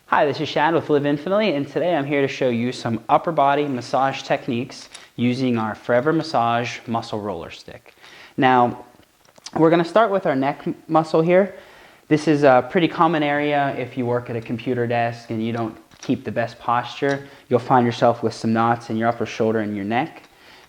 Hi, this is Shad with Live Infinitely, and today I'm here to show you some upper body massage techniques using our Forever Massage muscle roller stick. Now, we're going to start with our neck muscle here. This is a pretty common area if you work at a computer desk and you don't keep the best posture. You'll find yourself with some knots in your upper shoulder and your neck.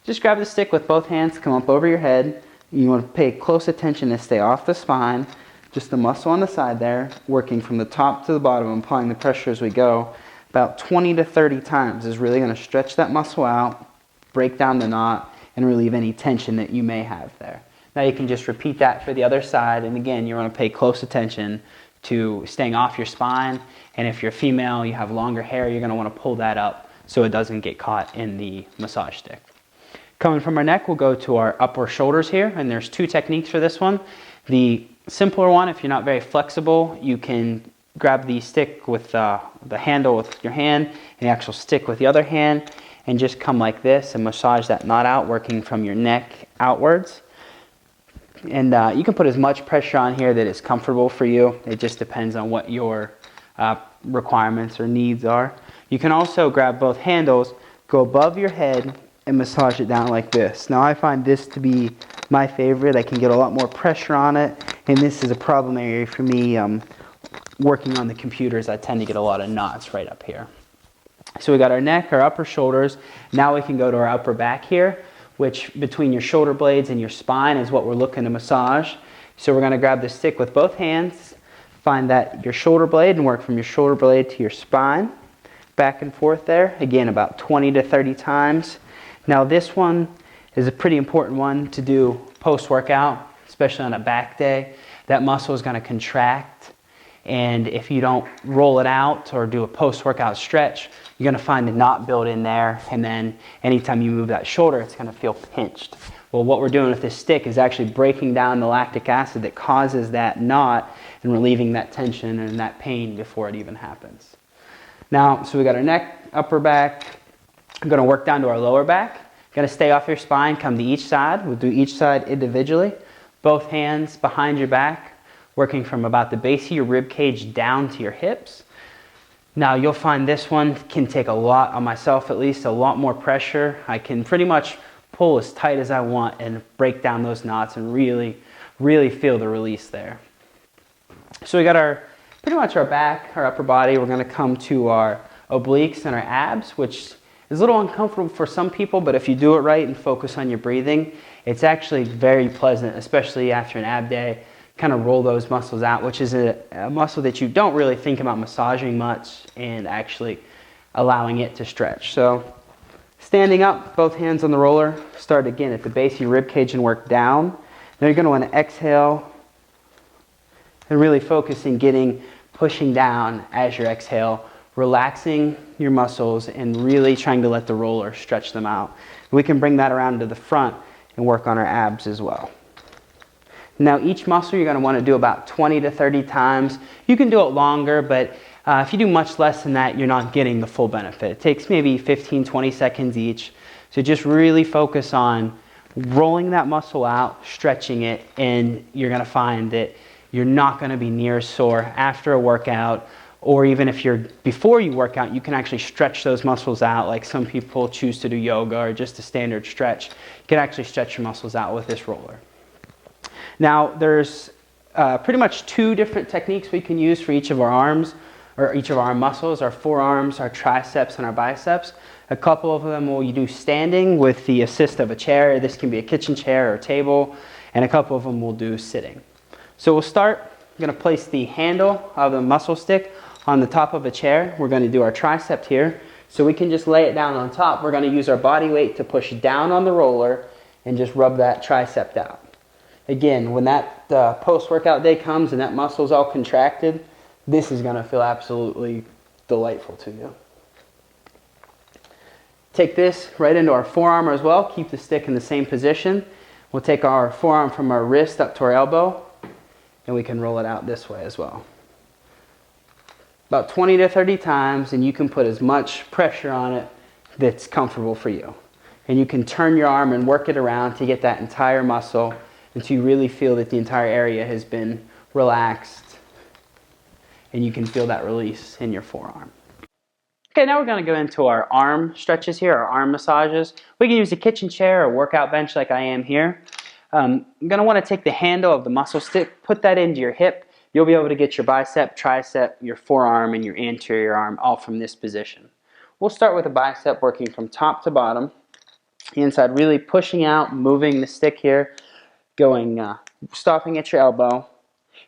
Just grab the stick with both hands, come up over your head. You want to pay close attention to stay off the spine. Just the muscle on the side there, working from the top to the bottom, applying the pressure as we go. About 20 to 30 times is really going to stretch that muscle out, break down the knot, and relieve any tension that you may have there. Now you can just repeat that for the other side, and again, you want to pay close attention to staying off your spine, and if you're female, you have longer hair, you're going to want to pull that up so it doesn't get caught in the massage stick. Coming from our neck, we'll go to our upper shoulders here, and there's two techniques for this one. The simpler one, if you're not very flexible, you can grab the stick with the handle with your hand and the actual stick with the other hand and just come like this and massage that knot out, working from your neck outwards. And you can put as much pressure on here that is comfortable for you. It just depends on what your requirements or needs are. You can also grab both handles, go above your head, and massage it down like this. Now I find this to be my favorite. I can get a lot more pressure on it, and this is a problem area for me. Working on the computers, I tend to get a lot of knots right up here. So we got our neck, our upper shoulders. Now we can go to our upper back here, which between your shoulder blades and your spine is what we're looking to massage. So we're going to grab the stick with both hands, find that your shoulder blade, and work from your shoulder blade to your spine, back and forth there. Again, about 20 to 30 times. Now this one is a pretty important one to do post-workout, especially on a back day. That muscle is going to contract, and if you don't roll it out or do a post-workout stretch, you're going to find a knot build in there, and then anytime you move that shoulder, it's going to feel pinched. Well, what we're doing with this stick is actually breaking down the lactic acid that causes that knot and relieving that tension and that pain before it even happens. Now, so we got our neck, upper back. I'm going to work down to our lower back. Going to stay off your spine, come to each side. We'll do each side individually. Both hands behind your back, working from about the base of your rib cage down to your hips. Now you'll find this one can take a lot, on myself at least, a lot more pressure. I can pretty much pull as tight as I want and break down those knots and really, really feel the release there. So we got pretty much our back, our upper body. We're going to come to our obliques and our abs, which is a little uncomfortable for some people, but if you do it right and focus on your breathing, it's actually very pleasant, especially after an ab day. Kind of roll those muscles out, which is a muscle that you don't really think about massaging much and actually allowing it to stretch. So standing up, both hands on the roller, start again at the base of your rib cage and work down. Then you're going to want to exhale and really focusing, pushing down as you exhale, relaxing your muscles and really trying to let the roller stretch them out. We can bring that around to the front and work on our abs as well. Now each muscle you're going to want to do about 20 to 30 times. You can do it longer, but if you do much less than that, you're not getting the full benefit. It takes maybe 15, 20 seconds each. So just really focus on rolling that muscle out, stretching it, and you're going to find that you're not going to be near sore after a workout. Or even if you're before you work out, you can actually stretch those muscles out, like some people choose to do yoga or just a standard stretch. You can actually stretch your muscles out with this roller. Now there's pretty much two different techniques we can use for each of our arms or each of our muscles, our forearms, our triceps, and our biceps. A couple of them will you do standing with the assist of a chair. This can be a kitchen chair or a table, and a couple of them we'll do sitting. So we'll start. I'm going to place the handle of the muscle stick on the top of a chair. We're going to do our tricep here. So we can just lay it down on top. We're going to use our body weight to push down on the roller and just rub that tricep out. Again, when that post-workout day comes and that muscle's all contracted, this is going to feel absolutely delightful to you. Take this right into our forearm as well. Keep the stick in the same position. We'll take our forearm from our wrist up to our elbow, and we can roll it out this way as well. About 20 to 30 times, and you can put as much pressure on it that's comfortable for you. And you can turn your arm and work it around to get that entire muscle until you really feel that the entire area has been relaxed and you can feel that release in your forearm. Okay, now we're going to go into our arm stretches here, our arm massages. We can use a kitchen chair or workout bench like I am here. I'm going to want to take the handle of the muscle stick, put that into your hip. You'll be able to get your bicep, tricep, your forearm, and your anterior arm all from this position. We'll start with a bicep working from top to bottom. The inside really pushing out, moving the stick here, going, stopping at your elbow.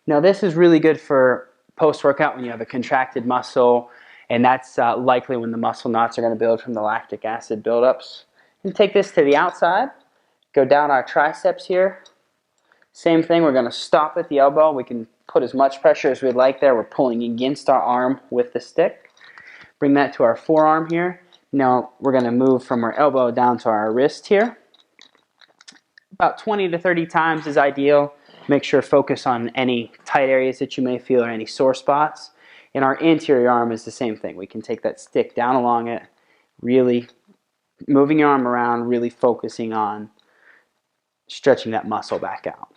Now this is really good for post-workout when you have a contracted muscle, and that's likely when the muscle knots are going to build from the lactic acid buildups. And take this to the outside, go down our triceps here. Same thing, we're going to stop at the elbow. We can put as much pressure as we'd like there. We're pulling against our arm with the stick. Bring that to our forearm here. Now we're going to move from our elbow down to our wrist here. About 20 to 30 times is ideal. Make sure to focus on any tight areas that you may feel or any sore spots. And our anterior arm is the same thing. We can take that stick down along it, really moving your arm around, really focusing on stretching that muscle back out.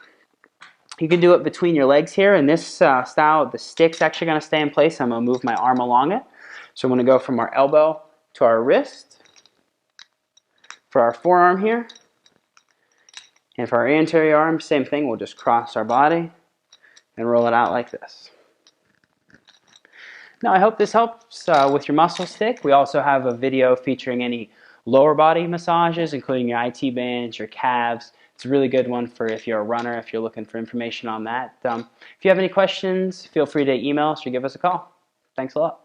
You can do it between your legs here. In this style, the stick's actually going to stay in place. I'm going to move my arm along it. So I'm going to go from our elbow to our wrist. For our forearm here. And for our anterior arm, same thing. We'll just cross our body and roll it out like this. Now I hope this helps with your muscle stick. We also have a video featuring any lower body massages, including your IT bands, your calves. It's a really good one for if you're a runner, if you're looking for information on that. If you have any questions, feel free to email us or give us a call. Thanks a lot.